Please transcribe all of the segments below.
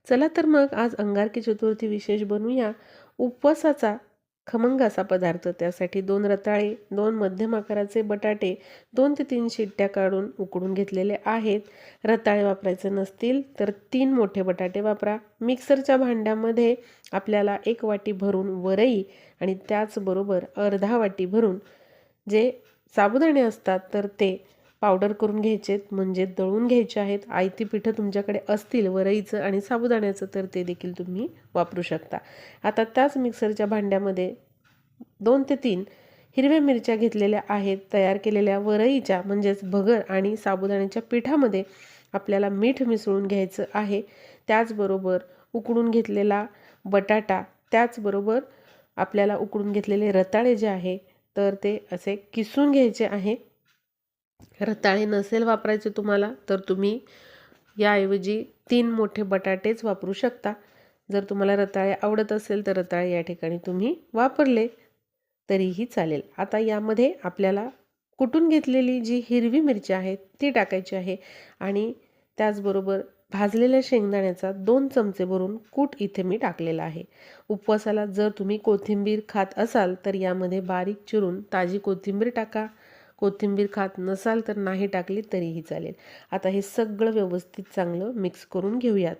चला तर मग आज अंगारकी चतुर्थी विशेष बनवूया उपवासाचा खमंग असा पदार्थ। त्यासाठी 2 रताळे, 2 मध्यम आकाराचे बटाटे 2 ते 3 शिट्ट्या काढून उकडून घेतलेले आहेत। रताळे वापरायचे नसतील तर 3 मोठे बटाटे वापरा। मिक्सरच्या भांड्यामध्ये आपल्याला 1 वाटी भरून वरई आणि त्याचबरोबर अर्धा वाटी भरून जे साबुदाणे असतात तर ते पावडर करून घ्यायचेत, म्हणजे दळून घ्यायचे आहेत। आयती पिठं तुमच्याकडे असतील वरईचं आणि साबुदाण्याचं तर ते देखील तुम्ही वापरू शकता। आता त्याच मिक्सरच्या भांड्यामध्ये 2 ते 3 हिरव्या मिरच्या घेतलेल्या आहेत। तयार केलेल्या वरईच्या म्हणजेच भगर आणि साबुदाण्याच्या पिठामध्ये आपल्याला मीठ मिसळून घ्यायचं आहे। त्याचबरोबर उकडून घेतलेला बटाटा, त्याचबरोबर आपल्याला उकडून घेतलेले रताळे जे आहे तर ते असे किसून घ्यायचे आहे। रताळे नसेल वापरायचे तुम्हाला तर तुम्ही याऐवजी 3 मोठे बटाटेच वापरू शकता। जर तुम्हाला रताळे आवडत असेल तर रताळे या ठिकाणी तुम्ही वापरले तरीही चालेल। आता यामध्ये आपल्याला कुटून घेतलेली जी हिरवी मिरची आहे ती टाकायची आहे आणि त्याचबरोबर भाजलेल्या शेंगदाण्याचा 2 चमचे भरून कूट इथे मी टाकलेला आहे। उपवासाला जर तुम्ही कोथिंबीर खात असाल तर यामध्ये बारीक चिरून ताजी कोथिंबीर टाका। कोथिंबीर खात नसाल तर नाही टाकली तरीही चालेल। आता हे सगळं व्यवस्थित चांगलं मिक्स करून घेऊयात।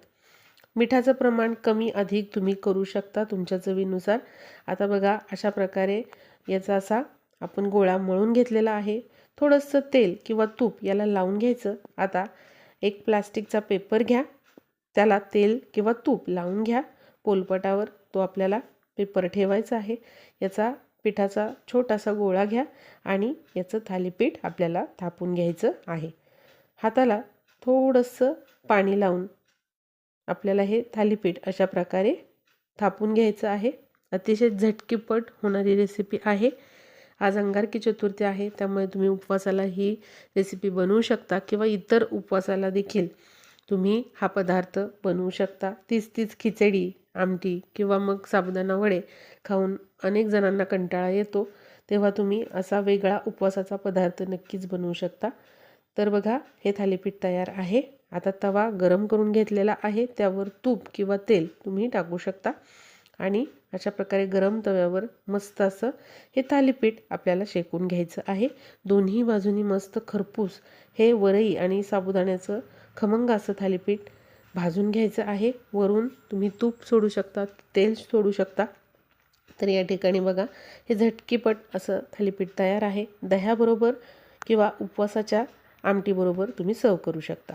मिठाचं प्रमाण कमी अधिक तुम्ही करू शकता तुमच्या चवीनुसार। आता बघा अशा प्रकारे याचा असा आपण गोळा मळून घेतलेला आहे। थोडंसं तेल किंवा तूप याला लावून घ्यायचं। आता एक प्लास्टिकचा पेपर घ्या, त्याला तेल किंवा तूप लावून घ्या पोलपटावर, तो आपल्याला पेपर ठेवायचा आहे। याचा पिठाचा छोटासा गोळा घ्या आणि याचं थालीपीठ आपल्याला थापून घ्यायचं आहे। हाताला थोडंसं पाणी लावून आपल्याला हे थालीपीठ अशा प्रकारे थापून घ्यायचं आहे। अतिशय झटकीपट होणारी रेसिपी आहे। आज अंगारकी चतुर्थी आहे त्यामुळे तुम्ही उपवासाला ही रेसिपी बनवू शकता किंवा इतर उपवासाला देखील तुम्ही हा पदार्थ बनवू शकता। तीच खिचडी, आमटी किंवा मग साबुदाणा वडे खाऊन अनेक जणांना कंटाळा येतो, तेव्हा तुम्ही असा वेगळा उपवासाचा पदार्थ नक्कीच बनवू शकता। तर बघा हे थालीपीठ तयार आहे। आता तवा गरम करून घेतलेला आहे, त्यावर तूप किंवा तेल तुम्ही टाकू शकता आणि अशा प्रकारे गरम तव्यावर मस्त असं हे थालीपीठ आपल्याला शेकून घ्यायचं आहे। दोन्ही बाजूनी मस्त खरपूस हे वरई आणि साबुदाण्याचं खमंग असं थालीपीठ भाजून घ्यायचं आहे। वरून तुम्ही तूप सोडू शकता, तेल सोडू शकता। तर या ठिकाणी बघा हे झटकीपट असं थालीपीठ तयार आहे। दह्याबरोबर किंवा उपवासाच्या आमटीबरोबर तुम्ही सर्व करू शकता।